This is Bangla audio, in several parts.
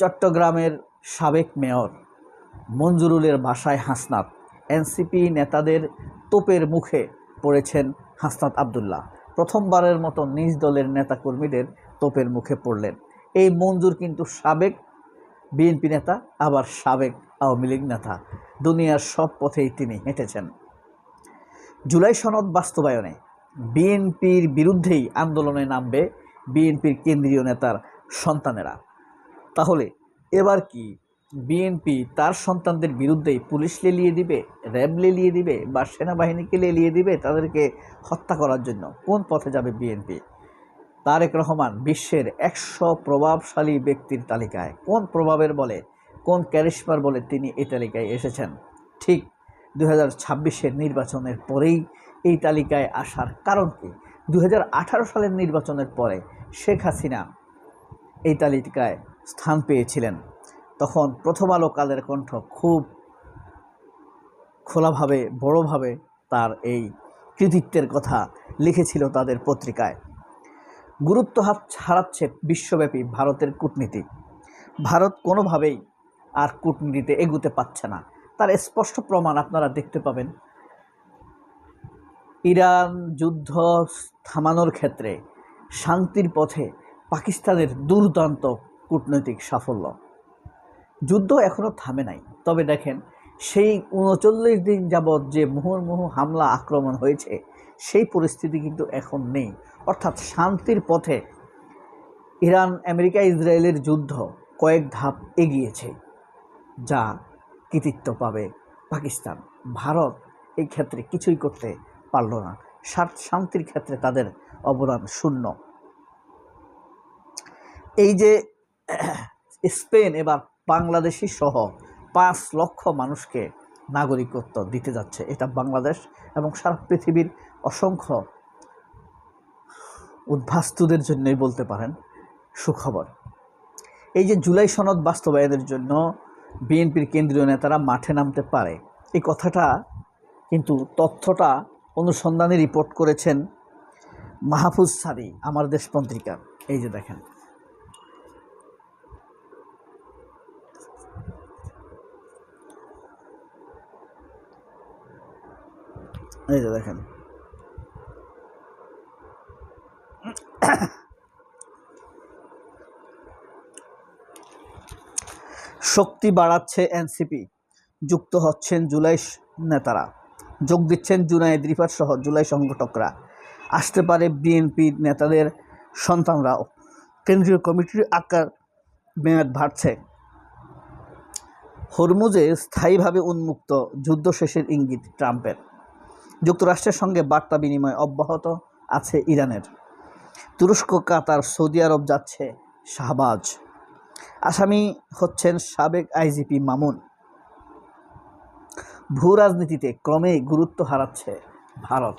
চট্টগ্রামের সাবেক মেয়র মঞ্জুরুলের বাসায় হাসনাত। এনসিপি নেতাদের তোপের মুখে পড়েছেন হাসনাত আব্দুল্লাহ। প্রথমবারের মতো নিজ দলের নেতাকর্মীদের তোপের মুখে পড়লেন। এই মঞ্জুর কিন্তু সাবেক বিএনপি নেতা, আবার সাবেক আওয়ামী লীগ নেতা। দুনিয়ার সব পথেই তিনি হেঁটেছেন। জুলাই সনদ বাস্তবায়নে বিএনপির বিরুদ্ধেই আন্দোলনে নামবে বিএনপির কেন্দ্রীয় নেতার সন্তানেরা। তাহলে এবার কি বিএনপি তার সন্তানদের বিরুদ্ধেই পুলিশ লেলিয়ে দিবে, র্যাব লেলিয়ে দিবে, বা সেনাবাহিনীকে লেলিয়ে দিবে তাদেরকে হত্যা করার জন্য? কোন পথে যাবে বিএনপি? তারেক রহমান বিশ্বের 100 প্রভাবশালী ব্যক্তির তালিকায় কোন প্রভাবের বলে, কোন ক্যারিশমার বলে তিনি এই তালিকায় এসেছেন? ঠিক 2026-এর নির্বাচনের পরেই এই তালিকায় আসার কারণ কি? 2018 সালের নির্বাচনের পরে শেখ হাসিনা এই তালিকায় স্থান পেয়েছিলেন। তখন প্রথম আলো কালের কণ্ঠ খুব খোলাভাবে, বড়ভাবে তার এই কৃতিত্বের কথা লিখেছিল তাদের পত্রিকায়। গুরুত্ব হারাচ্ছে বিশ্বব্যাপী ভারতের কূটনীতি। ভারত কোনোভাবেই আর কূটনীতিতে এগুতে পারছে না। তার স্পষ্ট প্রমাণ আপনারা দেখতে পাবেন ইরান যুদ্ধ থামানোর ক্ষেত্রে শান্তির পথে পাকিস্তানের দুর্দান্ত কূটনৈতিক সাফল্য। যুদ্ধ এখনও থামে নাই, তবে দেখেন সেই 39 দিন যাবৎ যে মুহুর্মুহু হামলা আক্রমণ হয়েছে সেই পরিস্থিতি কিন্তু এখন নেই। অর্থাৎ শান্তির পথে ইরান আমেরিকা ইসরায়েলের যুদ্ধ কয়েক ধাপ এগিয়েছে, যা কৃতিত্ব পাবে পাকিস্তান। ভারত এই ক্ষেত্রে কিছুই করতে পারল না। শান্তির ক্ষেত্রে তাদের অবদান শূন্য। এই যে স্পেন এবার বাংলাদেশি সহ 5 লক্ষ মানুষকে নাগরিকত্ব দিতে যাচ্ছে, এটা বাংলাদেশ এবং সারা পৃথিবীর অসংখ্য উদ্বাস্তুদের জন্যই বলতে পারেন সুখবর। এই যে জুলাই সনদ বাস্তবায়নের জন্য বিএনপির কেন্দ্রীয় নেতারা মাঠে নামতে পারে, এই কথাটা কিন্তু তথ্যটা অনুসন্ধানী রিপোর্ট করেছেন মাহফুজ সারি আমার দেশ পত্রিকা। এই যে দেখেন, এই যে দেখেন, শক্তি বাড়াচ্ছে এনসিপি, যুক্ত হচ্ছেন জুলাই নেতারা, যোগ দিচ্ছেন জুনায়েদ রিফাত সহ জুলাই সংগঠকরা। আসতে পারে বিএনপি নেতাদের সন্তানরাও। কেন্দ্রীয় কমিটির আকার মেয়াদ বাড়ছে। হরমুজে স্থায়ীভাবে উন্মুক্ত, যুদ্ধ শেষের ইঙ্গিত ট্রাম্পের। যুক্তরাষ্ট্রের সঙ্গে বার্তা বিনিময় অব্যাহত আছে ইরানের। তুরস্ক, কাতার, সৌদি আরব যাচ্ছে শাহবাজ। আসামি হচ্ছেন সাবেক আইজিপি মামুন। ভূ রাজনীতিতে ক্রমেই গুরুত্ব হারাচ্ছে ভারত।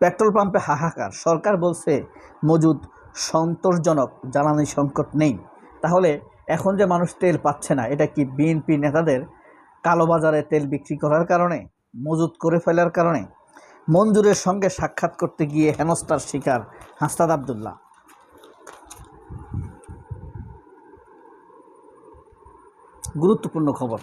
পেট্রোল পাম্পে হাহাকার, সরকার বলছে মজুদ সন্তোষজনক, জ্বালানি সংকট নেই। তাহলে এখন যে মানুষ তেল পাচ্ছে না, এটা কি বিএনপি নেতাদের কালোবাজারে তেল বিক্রি করার কারণে, মজুদ করে ফেলার কারণে? মঞ্জুরের সঙ্গে সাক্ষাৎ করতে গিয়ে হেনস্থার শিকার হাসনাত আব্দুল্লাহ। গুরুত্বপূর্ণ খবর,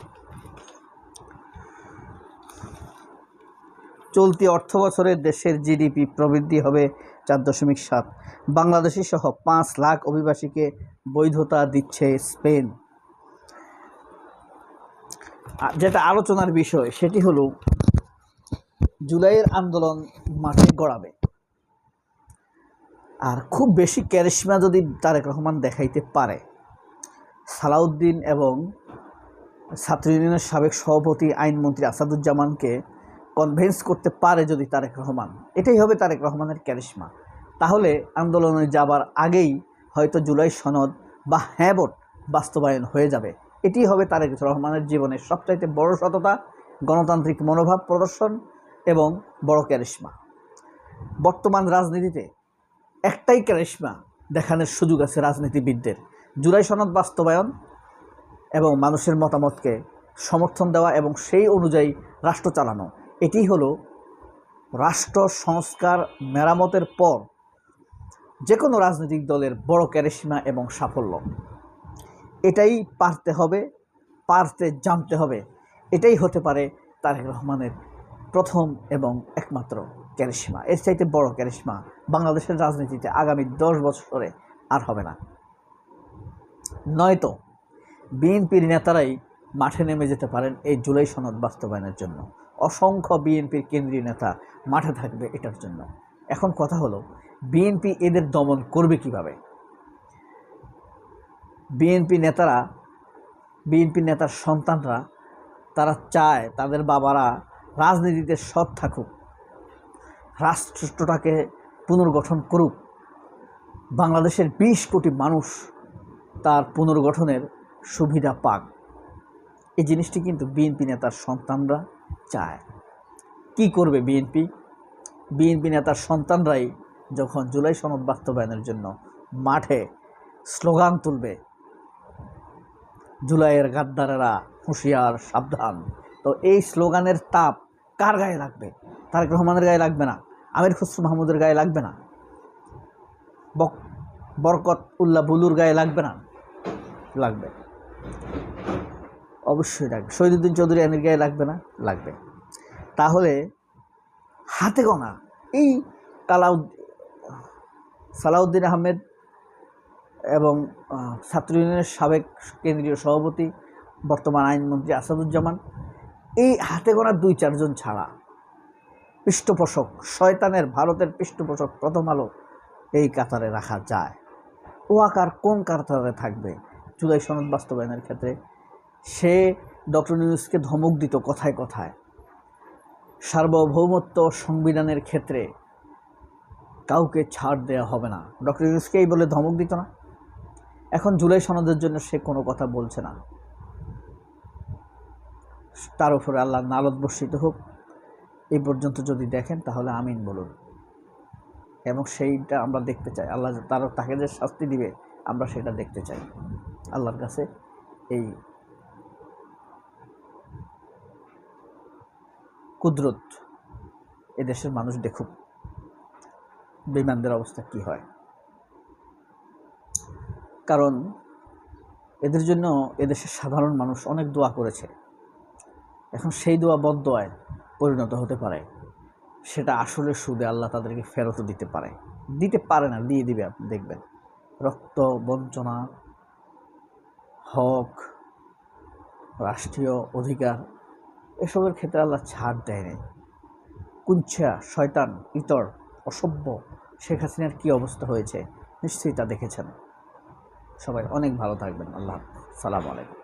চলতি অর্থ বছরে দেশের জিডিপি প্রবৃদ্ধি হবে 4.7। বাংলাদেশি সহ 5 লাখ অভিবাসীকে বৈধতা দিচ্ছে স্পেন। যেটা আলোচনার বিষয় সেটি হলো জুলাইয়ের আন্দোলন মাঠে গড়াবে। আর খুব বেশি ক্যারিশমা যদি তারেক রহমান দেখাইতে পারে, সালাউদ্দিন এবং ছাত্র ইউনিয়নের সাবেক সভাপতি আইনমন্ত্রী আসাদুজ্জামানকে কনভিন্স করতে পারে যদি তারেক রহমান, এটাই হবে তারেক রহমানের ক্যারিশমা। তাহলে আন্দোলনে যাবার আগেই হয়তো জুলাই সনদ বা হ্যাঁ ভোট বাস্তবায়ন হয়ে যাবে। এটি হবে তারেক রহমানের জীবনের সবচাইতে বড় সততা, গণতান্ত্রিক মনোভাব প্রদর্শন এবং বড় ক্যারিশমা। বর্তমান রাজনীতিতে একটাই ক্যারিশমা দেখানোর সুযোগ আছে রাজনীতিবিদদের, জুলাই সনদ বাস্তবায়ন এবং মানুষের মতামতকে সমর্থন দেওয়া এবং সেই অনুযায়ী রাষ্ট্র চালানো। এটি হলো রাষ্ট্র সংস্কার মেরামতের পর যে কোনো রাজনৈতিক দলের বড় ক্যারিশমা এবং সাফল্য। এটাই পারতে হবে, পারতে জানতে হবে। এটাই হতে পারে তারেক রহমানের প্রথম এবং একমাত্র ক্যারিশমা। এর চাইতে বড় ক্যারিশমা বাংলাদেশের রাজনীতিতে আগামী 10 বছরে আর হবে না। নয়তো বিএনপির নেতারাই মাঠে নেমে যেতে পারেন এই জুলাই সনদ বাস্তবায়নের জন্য। অসংখ্য বিএনপির কেন্দ্রীয় নেতা মাঠে থাকবে এটার জন্য। এখন কথা হলো, বিএনপি এদের দমন করবে কিভাবে? বিএনপি নেতার সন্তানরা তারা চায় তাদের বাবারা রাজনীতিতে সৎ থাকুক, রাষ্ট্রটাকে পুনর্গঠন করুক, বাংলাদেশের 20 কোটি মানুষ তার পুনর্গঠনের সুবিধা পাক। এই জিনিসটি কিন্তু বিএনপি নেতার সন্তানরা চায়। কি করবে বিএনপি নেতার সন্তানরাই যখন জুলাই সনদ বাস্তবায়নের জন্য মাঠে স্লোগান তুলবে, জুলাইয়ের গাদ্দারেরা হুঁশিয়ার সাবধান, তো এই স্লোগানের তাপ কার গায়ে লাগবে? তারেক রহমানের গায়ে লাগবে না, আমির খসরু মাহমুদের গায়ে লাগবে না, বরকত উল্লাহ বুলুর গায়ে লাগবে না? লাগবে, অবশ্যই লাগবে। শহীদুদ্দিন চৌধুরী আমির গায়ে লাগবে না? লাগবে। তাহলে হাতে গোনা এই সালাউদ্দিন আহমেদ এবং ছাত্র ইউনিয়নের সাবেক কেন্দ্রীয় সভাপতি বর্তমান আইনমন্ত্রী আসাদুজ্জামান, এই হাতে গোনা 2-4 জন ছাড়া পৃষ্ঠপোষক, শয়তানের ভারতের পৃষ্ঠপোষক প্রথম আলো এই কাতারে রাখা যায়। ওয়াকার কোন কাতারে থাকবে জুলাই সনদ বাস্তবায়নের ক্ষেত্রে? সে ডক্টর ইউনূসকে ধমক দিত কথায় কথায়, সার্বভৌমত্ব সংবিধানের ক্ষেত্রে কাউকে ছাড় দেওয়া হবে না, ডক্টর ইউনূসকে এই বলে ধমক দিত না? এখন জুলাই সনদের জন্য সে কোনো কথা বলছে না। তার উপরে আল্লাহ নালত বর্ষিত হোক। এই পর্যন্ত যদি দেখেন তাহলে আমিন বলুন, এবং সেইটা আমরা দেখতে চাই। আল্লাহ তাকে যে শাস্তি দিবে আমরা সেটা দেখতে চাই। আল্লাহর কাছে এই কুদরত এদেশের মানুষ দেখুক বেঈমানদের অবস্থা কি হয়। কারণ এদের জন্য এদেশের সাধারণ মানুষ অনেক দোয়া করেছে। এখন সেই দোয়া বদদোয়ায় পরিণত হতে পারে, সেটা আসলে সুদে আল্লাহ তাদেরকে ফেরতও দিতে পারে না, দিয়ে দিবে। আপনি দেখবেন রক্ত বঞ্চনা, হক, রাষ্ট্রীয় অধিকার, এসবের ক্ষেত্রে আল্লাহ ছাড় দেয়নি। কুঞ্চা, শয়তান, ইতর, অসভ্য শেখ হাসিনার কী অবস্থা হয়েছে নিশ্চয়ই তা দেখেছেন। সবাই অনেক ভালো থাকবেন। আল্লাহ, সালাম আলাইকুম।